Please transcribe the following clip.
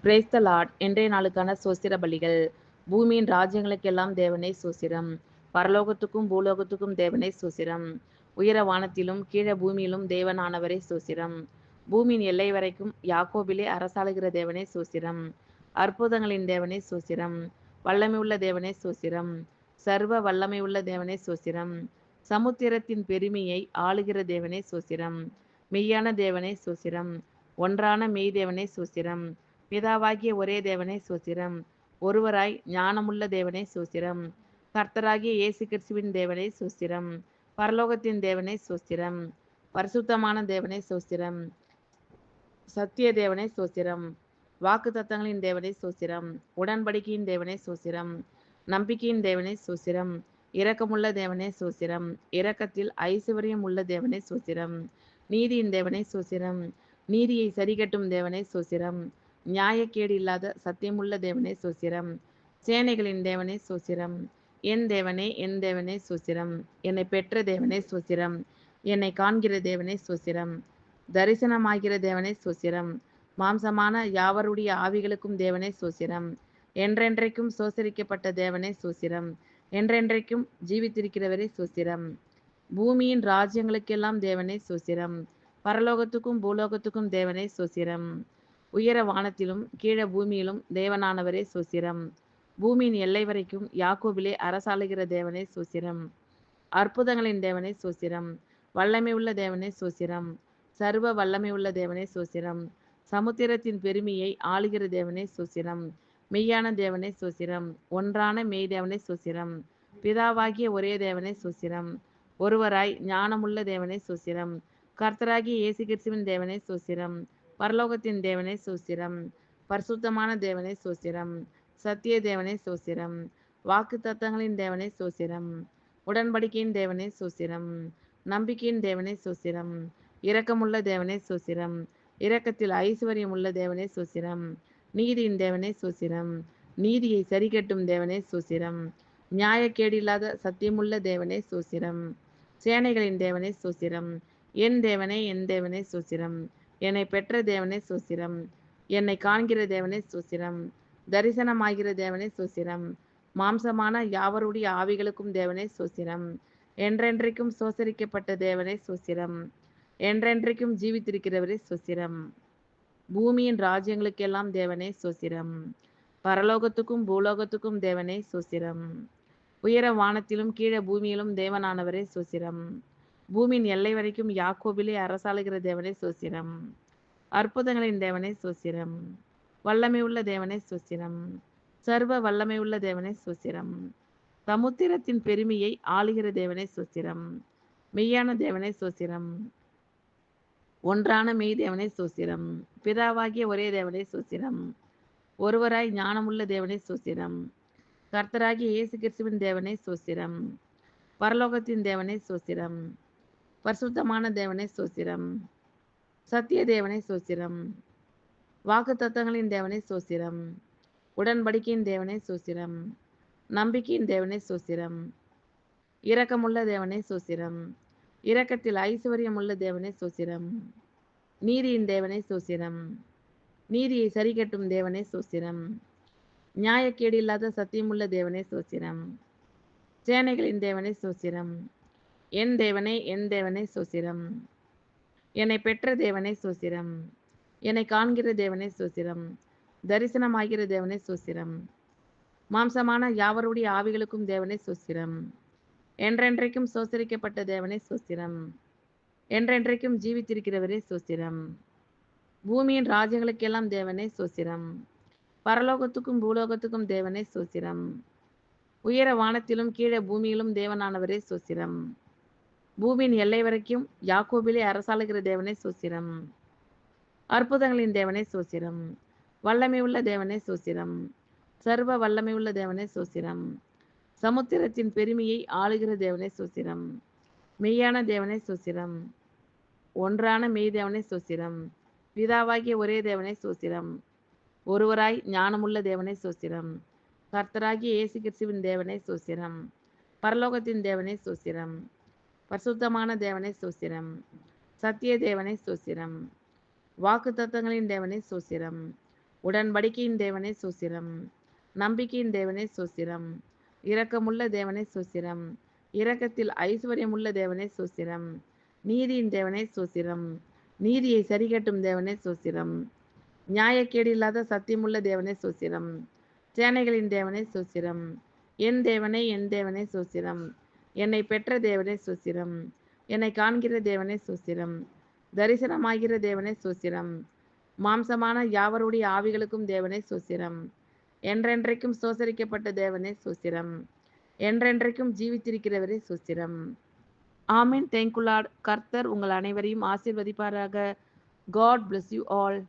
Brace த Lord. இன்றைய நாளுக்கான சோஸ்திர பலிகள். பூமியின் ராஜ்யங்களுக்கெல்லாம் தேவனே சோஸ்திரம். பரலோகத்துக்கும் பூலோகத்துக்கும் தேவனே சோஸ்திரம். உயர வானத்திலும் கீழ பூமியிலும் தேவனானவரே சோஸ்திரம். பூமியின் எல்லை வரைக்கும் யாக்கோபிலே அரசாளுகிற தேவனே சோஸ்திரம். அற்புதங்களின் தேவனே சோஸ்திரம். வல்லமையுள்ள தேவனே சோஸ்திரம். சர்வ வல்லமையுள்ள தேவனே சோஸ்திரம். சமுத்திரத்தின் பெருமையை ஆளுகிற தேவனே சோஸ்திரம். மெய்யான தேவனே சோஸ்திரம். ஒன்றான மெய் தேவனே சோஸ்திரம். பிதாவாகிய ஒரே தேவனே சோஸ்திரம். ஒருவராய் ஞானமுள்ள தேவனே சோஸ்திரம். கர்த்தராகிய இயேசு கிறிஸ்துவின் தேவனே சோஸ்திரம். பரலோகத்தின் தேவனே சோஸ்திரம். பரிசுத்தமான தேவனே சோஸ்திரம். சத்திய தேவனே சோஸ்திரம். வாக்கு தத்தங்களின் தேவனே சோஸ்திரம். உடன்படிக்கையின் தேவனே சோஸ்திரம். நம்பிக்கையின் தேவனே சோஸ்திரம். இரக்கமுள்ள தேவனே சோஸ்திரம். இரக்கத்தில் ஐசுவரியம் உள்ள தேவனே சோஸ்திரம். நீதியின் தேவனே சோஸ்திரம். நீதியை சரிகட்டும் தேவனே சோஸ்திரம். நியாயக்கேடு இல்லாத சத்தியமுள்ள தேவனே சோஸ்திரம். சேனைகளின் தேவனே சோஸ்திரம். என் தேவனே சோஸ்திரம். என்னை பெற்ற தேவனே சோஸ்திரம். என்னை காண்கிற தேவனே சோஸ்திரம். தரிசனமாகிற தேவனே சோஸ்திரம். மாம்சமான யாவருடைய ஆவிகளுக்கும் தேவனே சோஸ்திரம். என்றென்றைக்கும் சோசரிக்கப்பட்ட தேவனே சோஸ்திரம். என்றென்றைக்கும் ஜீவித்திருக்கிறவரே சோஸ்திரம். பூமியின் ராஜ்யங்களுக்கெல்லாம் தேவனே சோஸ்திரம். பரலோகத்துக்கும் பூலோகத்துக்கும் தேவனே சோஸ்திரம். உயர வானத்திலும் கீழ பூமியிலும் தேவனானவரே சோஸ்திரம். பூமியின் எல்லை வரைக்கும் யாக்கோபிலே அரசாளுகிற தேவனே சோஸ்திரம். அற்புதங்களின் தேவனே சோஸ்திரம். வல்லமை உள்ள தேவனே சோஸ்திரம். சர்வ வல்லமை உள்ள தேவனே சோஸ்திரம். சமுத்திரத்தின் பெருமையை ஆளுகிற தேவனே சோஸ்திரம். மெய்யான தேவனே சோஸ்திரம். ஒன்றான மெய் தேவனே சோஸ்திரம். பிதாவாகிய ஒரே தேவனே சோஸ்திரம். ஒருவராய் ஞானமுள்ள தேவனே சோஸ்திரம். கர்த்தராகிய இயேசு கிறிஸ்துவின் தேவனே சோஸ்திரம். பரலோகத்தின் தேவனே சோஸ்திரம். பரிசுத்தமான தேவனே சோஸ்திரம். சத்திய தேவனே சோஸ்திரம். வாக்கு தத்தங்களின் தேவனே சோஸ்திரம். உடன்படிக்கையின் தேவனே சோஸ்திரம். நம்பிக்கையின் தேவனே சோஸ்திரம். இரக்கமுள்ள தேவனே சோஸ்திரம். இரக்கத்தில் ஐசுவரியம் உள்ள தேவனே சோஸ்திரம். நீதியின் தேவனே சோஸ்திரம். நீதியை சரிகட்டும் தேவனே சோஸ்திரம். நியாயக்கேடு இல்லாத சத்தியமுள்ள தேவனே சோஸ்திரம். சேனைகளின் தேவனே சோஸ்திரம். என் தேவனே சோஸ்திரம். என்னை பெற்ற தேவனே சோஸ்திரம். என்னை காண்கிற தேவனே சோஸ்திரம். தரிசனமாகிற தேவனே சோஸ்திரம். மாம்சமான யாவருடைய ஆவிகளுக்கும் தேவனே சோஸ்திரம். என்றென்றைக்கும் சோசரிக்கப்பட்ட தேவனே சோஸ்திரம். என்றென்றைக்கும் ஜீவித்திருக்கிறவரே சோஸ்திரம். பூமியின் ராஜ்யங்களுக்கெல்லாம் தேவனே சோஸ்திரம். பரலோகத்துக்கும் பூலோகத்துக்கும் தேவனே சோஸ்திரம். உயர வானத்திலும் கீழ பூமியிலும் தேவனானவரே சோஸ்திரம். பூமியின் எல்லை வரைக்கும் யாக்கோபிலே அரசாளுகிற தேவனே சோஸ்திரம். அற்புதங்களின் தேவனே சோஸ்திரம். வல்லமை உள்ள தேவனே சோஸ்திரம். சர்வ வல்லமை உள்ள தேவனே சோஸ்திரம். சமுத்திரத்தின் பெருமையை ஆளுகிற தேவனே சோஸ்திரம். மெய்யான தேவனே சோஸ்திரம். ஒன்றான மெய் தேவனே சோஸ்திரம். பிதாவாகிய ஒரே தேவனே சோஸ்திரம். ஒருவராய் ஞானமுள்ள தேவனே சோஸ்திரம். கர்த்தராகிய இயேசு கிறிஸ்துவின் தேவனே சோஸ்திரம். பரலோகத்தின் தேவனே சோஸ்திரம். பரிசுத்தமான தேவனே சோஸ்திரம். சத்திய தேவனே சோஸ்திரம். வாக்கு தத்தங்களின் தேவனே சோஸ்திரம். உடன்படிக்கையின் தேவனே சோஸ்திரம். நம்பிக்கையின் தேவனே சோஸ்திரம். இரக்கமுள்ள தேவனே சோஸ்திரம். இரக்கத்தில் ஐசுவரியம் உள்ள தேவனே சோஸ்திரம். நீதியின் தேவனே சோஸ்திரம். நீதியை சரிகட்டும் தேவனே சோஸ்திரம். நியாயக்கேடு இல்லாத சத்தியமுள்ள தேவனே சோஸ்திரம். சேனைகளின் தேவனே சோஸ்திரம். என் தேவனே சோஸ்திரம். என்னை பெற்ற தேவனே சோஸ்திரம். என்னை காண்கிற தேவனே சோஸ்திரம். தரிசனமாகிற தேவனே சோஸ்திரம். மாம்சமான யாவருடைய ஆவிகளுக்கும் தேவனே சோஸ்திரம். என்றென்றைக்கும் சோசரிக்கப்பட்ட தேவனே சோஸ்திரம். என்றென்றைக்கும் ஜீவித்திருக்கிறவரே சோஸ்திரம். பூமியின் ராஜ்யங்களுக்கெல்லாம் தேவனே சோஸ்திரம். பரலோகத்துக்கும் பூலோகத்துக்கும் தேவனே சோஸ்திரம். உயர வானத்திலும் கீழ பூமியிலும் தேவனானவரே சோஸ்திரம். பூமியின் எல்லை வரைக்கும் யாக்கோபிலே அரசாளுகிற தேவனே சோஸ்திரம். அற்புதங்களின் தேவனே சோஸ்திரம். வல்லமை உள்ள தேவனே சோஸ்திரம். சர்வ வல்லமை உள்ள தேவனே சோஸ்திரம். சமுத்திரத்தின் பெருமையை ஆளுகிற தேவனே சோஸ்திரம். மெய்யான தேவனே சோஸ்திரம். ஒன்றான மெய் தேவனே சோஸ்திரம். பிதாவாகிய ஒரே தேவனே சோஸ்திரம். ஒருவராய் ஞானமுள்ள தேவனே சோஸ்திரம். கர்த்தராகிய இயேசு கிறிஸ்துவின் தேவனே சோஸ்திரம். பரலோகத்தின் தேவனே சோஸ்திரம். பரிசுத்தமான தேவனே சோஸ்திரம். சத்திய தேவனே சோஸ்திரம். வாக்கு தத்தங்களின் தேவனே சோஸ்திரம். உடன்படிக்கையின் தேவனே சோஸ்திரம். நம்பிக்கையின் தேவனே சோஸ்திரம். இரக்கமுள்ள தேவனே சோஸ்திரம். இரக்கத்தில் ஐஸ்வர்யமுள்ள தேவனே சோஸ்திரம். நீதியின் தேவனே சோஸ்திரம். நீதியை சரிகட்டும் தேவனே சோஸ்திரம். நியாயக்கேடு இல்லாத சத்தியமுள்ள தேவனே சோஸ்திரம். சேனைகளின் தேவனே சோஸ்திரம். என் தேவனே, என் தேவனே சோஸ்திரம். என்னை பெற்ற தேவனே சோஸ்திரம். என்னை காண்கிற தேவனே சோஸ்திரம். தரிசனமாகிற தேவனே சோஸ்திரம். மாம்சமான யாவருடைய ஆவிகளுக்கும் தேவனே சோஸ்திரம். என்றென்றைக்கும் சோசரிக்கப்பட்ட தேவனே சோஸ்திரம். என்றென்றைக்கும் ஜீவித்திருக்கிறவரே சோஸ்திரம். ஆமென். Thank you lord. கர்த்தர் உங்கள் அனைவரையும் ஆசீர்வதிப்பாராக. God bless you all.